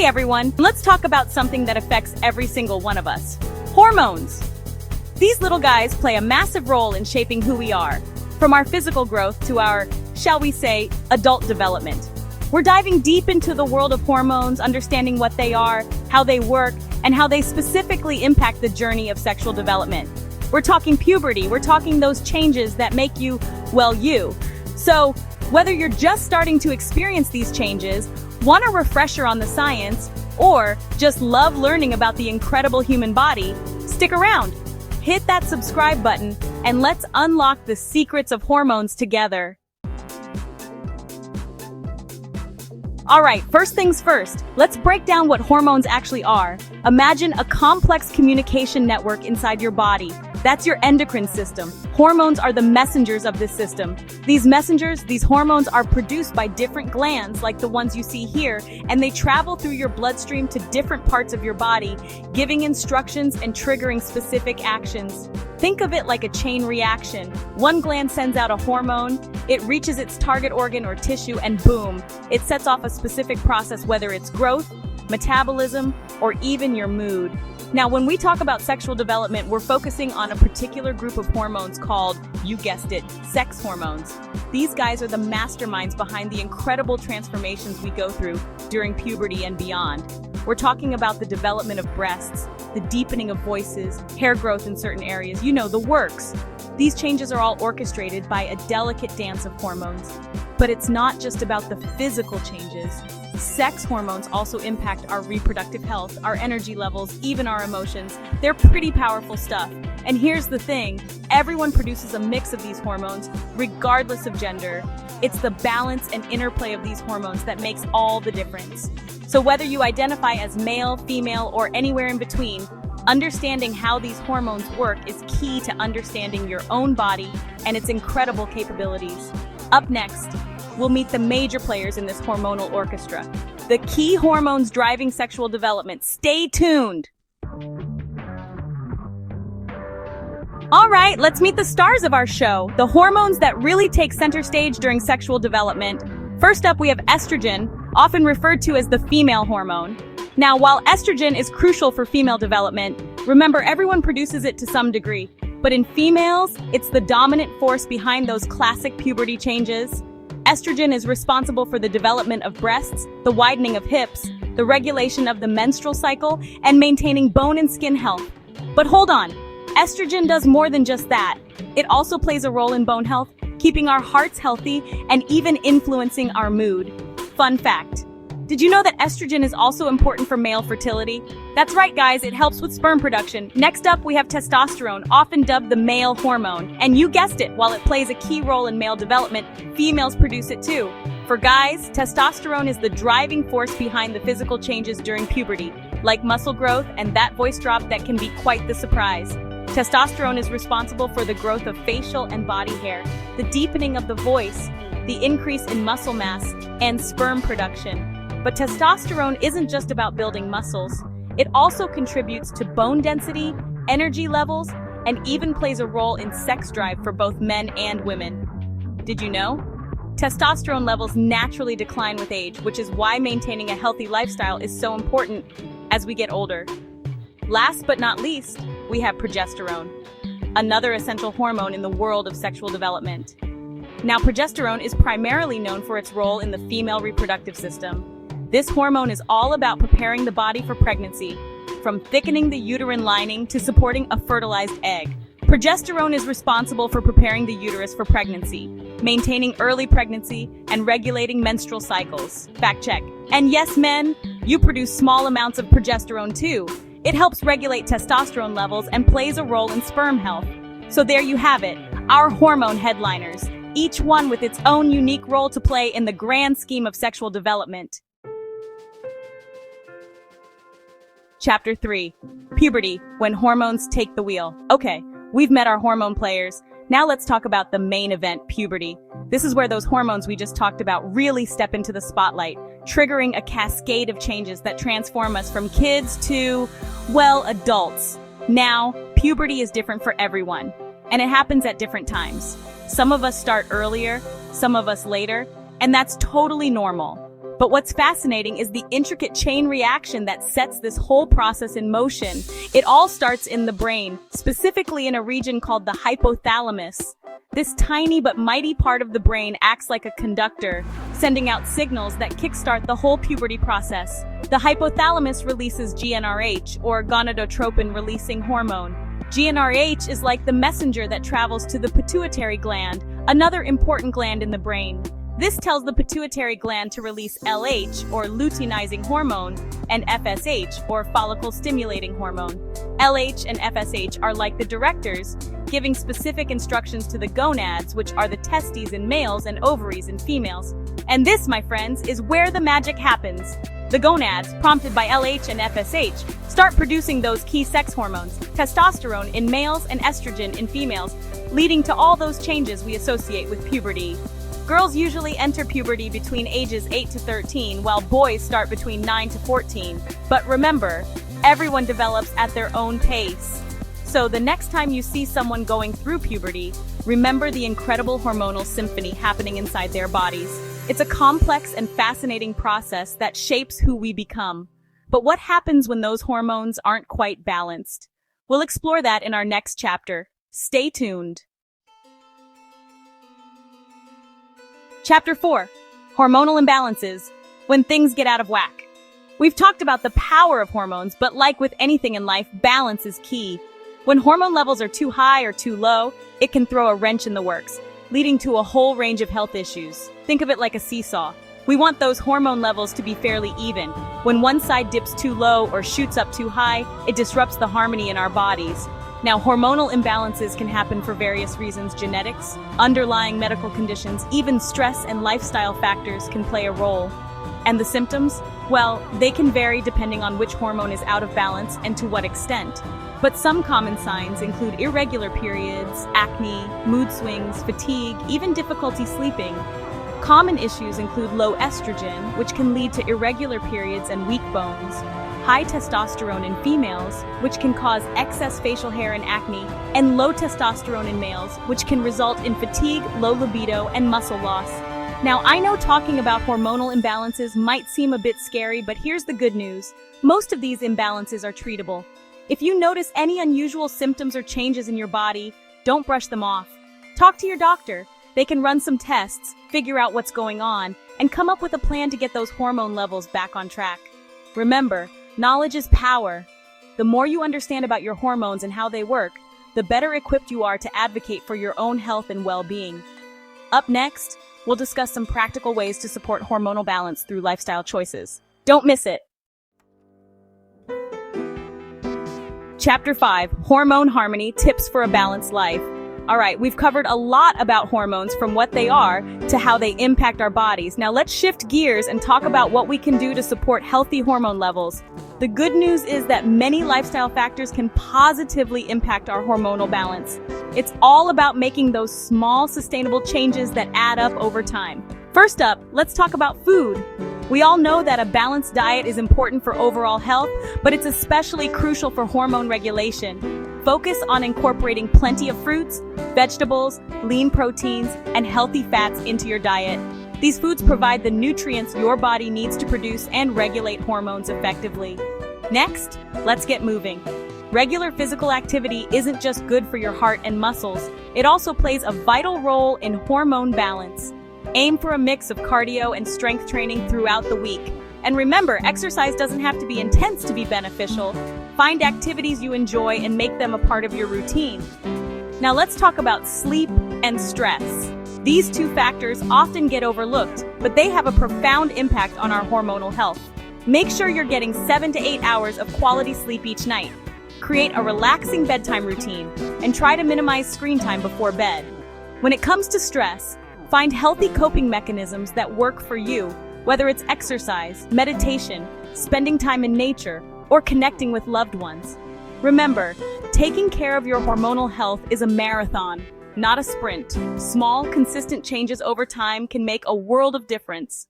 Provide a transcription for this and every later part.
Hey everyone, let's talk about something that affects every single one of us. Hormones. These little guys play a massive role in shaping who we are, from our physical growth to our, shall we say, adult development. We're diving deep into the world of hormones, understanding what they are, how they work, and how they specifically impact the journey of sexual development. We're talking puberty, we're talking those changes that make you, well, you. So, whether you're just starting to experience these changes, want a refresher on the science, or just love learning about the incredible human body, stick around. Hit that subscribe button, and let's unlock the secrets of hormones together. Alright, first things first, let's break down what hormones actually are. Imagine a complex communication network inside your body. That's your endocrine system. Hormones are the messengers of this system. These hormones are produced by different glands like the ones you see here, and they travel through your bloodstream to different parts of your body, giving instructions and triggering specific actions. Think of it like a chain reaction. One gland sends out a hormone, it reaches its target organ or tissue, and boom, it sets off a specific process, whether it's growth, metabolism, or even your mood. Now, when we talk about sexual development, we're focusing on a particular group of hormones called, you guessed it, sex hormones. These guys are the masterminds behind the incredible transformations we go through during puberty and beyond. We're talking about the development of breasts, the deepening of voices, hair growth in certain areas, you know, the works. These changes are all orchestrated by a delicate dance of hormones. But it's not just about the physical changes. Sex hormones also impact our reproductive health, our energy levels, even our emotions. They're pretty powerful stuff. And here's the thing, everyone produces a mix of these hormones, regardless of gender. It's the balance and interplay of these hormones that makes all the difference. So whether you identify as male, female, or anywhere in between, understanding how these hormones work is key to understanding your own body and its incredible capabilities. Up next, we'll meet the major players in this hormonal orchestra, the key hormones driving sexual development. Stay tuned! All right, let's meet the stars of our show, the hormones that really take center stage during sexual development. First up, we have estrogen, often referred to as the female hormone. Now, while estrogen is crucial for female development, remember everyone produces it to some degree. But in females, it's the dominant force behind those classic puberty changes. Estrogen is responsible for the development of breasts, the widening of hips, the regulation of the menstrual cycle, and maintaining bone and skin health. But hold on, estrogen does more than just that. It also plays a role in bone health, keeping our hearts healthy, and even influencing our mood. Fun fact. Did you know that estrogen is also important for male fertility? That's right, guys, it helps with sperm production. Next up, we have testosterone, often dubbed the male hormone. And you guessed it, while it plays a key role in male development, females produce it too. For guys, testosterone is the driving force behind the physical changes during puberty, like muscle growth and that voice drop that can be quite the surprise. Testosterone is responsible for the growth of facial and body hair, the deepening of the voice, the increase in muscle mass, and sperm production. But testosterone isn't just about building muscles. It also contributes to bone density, energy levels, and even plays a role in sex drive for both men and women. Did you know? Testosterone levels naturally decline with age, which is why maintaining a healthy lifestyle is so important as we get older. Last but not least, we have progesterone, another essential hormone in the world of sexual development. Now, progesterone is primarily known for its role in the female reproductive system. This hormone is all about preparing the body for pregnancy, from thickening the uterine lining to supporting a fertilized egg. Progesterone is responsible for preparing the uterus for pregnancy, maintaining early pregnancy, and regulating menstrual cycles. Fact check. And yes, men, you produce small amounts of progesterone too. It helps regulate testosterone levels and plays a role in sperm health. So there you have it, our hormone headliners, each one with its own unique role to play in the grand scheme of sexual development. Chapter 3. Puberty, when hormones take the wheel. Okay, we've met our hormone players. Now let's talk about the main event, puberty. This is where those hormones we just talked about really step into the spotlight, triggering a cascade of changes that transform us from kids to, well, adults. Now, puberty is different for everyone, and it happens at different times. Some of us start earlier, some of us later, and that's totally normal. But what's fascinating is the intricate chain reaction that sets this whole process in motion. It all starts in the brain, specifically in a region called the hypothalamus. This tiny but mighty part of the brain acts like a conductor, sending out signals that kickstart the whole puberty process. The hypothalamus releases GnRH, or gonadotropin-releasing hormone. GnRH is like the messenger that travels to the pituitary gland, another important gland in the brain. This tells the pituitary gland to release LH, or luteinizing hormone, and FSH, or follicle-stimulating hormone. LH and FSH are like the directors, giving specific instructions to the gonads, which are the testes in males and ovaries in females. And this, my friends, is where the magic happens. The gonads, prompted by LH and FSH, start producing those key sex hormones, testosterone in males and estrogen in females, leading to all those changes we associate with puberty. Girls usually enter puberty between ages 8 to 13, while boys start between 9 to 14. But remember, everyone develops at their own pace. So the next time you see someone going through puberty, remember the incredible hormonal symphony happening inside their bodies. It's a complex and fascinating process that shapes who we become. But what happens when those hormones aren't quite balanced? We'll explore that in our next chapter. Stay tuned. Chapter 4. Hormonal imbalances. When things get out of whack. We've talked about the power of hormones, but like with anything in life, balance is key. When hormone levels are too high or too low, it can throw a wrench in the works, leading to a whole range of health issues. Think of it like a seesaw. We want those hormone levels to be fairly even. When one side dips too low or shoots up too high, it disrupts the harmony in our bodies. Now, hormonal imbalances can happen for various reasons: genetics, underlying medical conditions, even stress and lifestyle factors can play a role. And the symptoms? Well, they can vary depending on which hormone is out of balance and to what extent. But some common signs include irregular periods, acne, mood swings, fatigue, even difficulty sleeping. Common issues include low estrogen, which can lead to irregular periods and weak bones, high testosterone in females, which can cause excess facial hair and acne, and low testosterone in males, which can result in fatigue, low libido, and muscle loss. Now, I know talking about hormonal imbalances might seem a bit scary, but here's the good news. Most of these imbalances are treatable. If you notice any unusual symptoms or changes in your body, don't brush them off. Talk to your doctor. They can run some tests, figure out what's going on, and come up with a plan to get those hormone levels back on track. Remember, knowledge is power. The more you understand about your hormones and how they work, the better equipped you are to advocate for your own health and well-being. Up next, we'll discuss some practical ways to support hormonal balance through lifestyle choices. Don't miss it! Chapter 5. Hormone Harmony, Tips for a Balanced Life. Alright, we've covered a lot about hormones, from what they are to how they impact our bodies. Now let's shift gears and talk about what we can do to support healthy hormone levels. The good news is that many lifestyle factors can positively impact our hormonal balance. It's all about making those small, sustainable changes that add up over time. First up, let's talk about food. We all know that a balanced diet is important for overall health, but it's especially crucial for hormone regulation. Focus on incorporating plenty of fruits, vegetables, lean proteins, and healthy fats into your diet. These foods provide the nutrients your body needs to produce and regulate hormones effectively. Next, let's get moving. Regular physical activity isn't just good for your heart and muscles, it also plays a vital role in hormone balance. Aim for a mix of cardio and strength training throughout the week. And remember, exercise doesn't have to be intense to be beneficial. Find activities you enjoy and make them a part of your routine. Now let's talk about sleep and stress. These two factors often get overlooked, but they have a profound impact on our hormonal health. Make sure you're getting 7 to 8 hours of quality sleep each night. Create a relaxing bedtime routine and try to minimize screen time before bed. When it comes to stress, find healthy coping mechanisms that work for you, whether it's exercise, meditation, spending time in nature, or connecting with loved ones. Remember, taking care of your hormonal health is a marathon, not a sprint. Small, consistent changes over time can make a world of difference.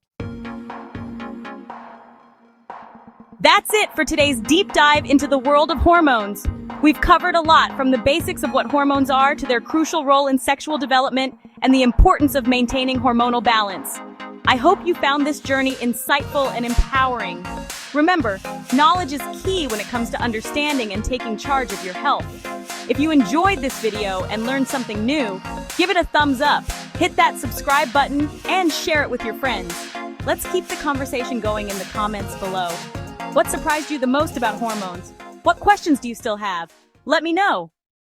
That's it for today's deep dive into the world of hormones. We've covered a lot, from the basics of what hormones are to their crucial role in sexual development and the importance of maintaining hormonal balance. I hope you found this journey insightful and empowering. Remember, knowledge is key when it comes to understanding and taking charge of your health. If you enjoyed this video and learned something new, give it a thumbs up, hit that subscribe button, and share it with your friends. Let's keep the conversation going in the comments below. What surprised you the most about hormones? What questions do you still have? Let me know.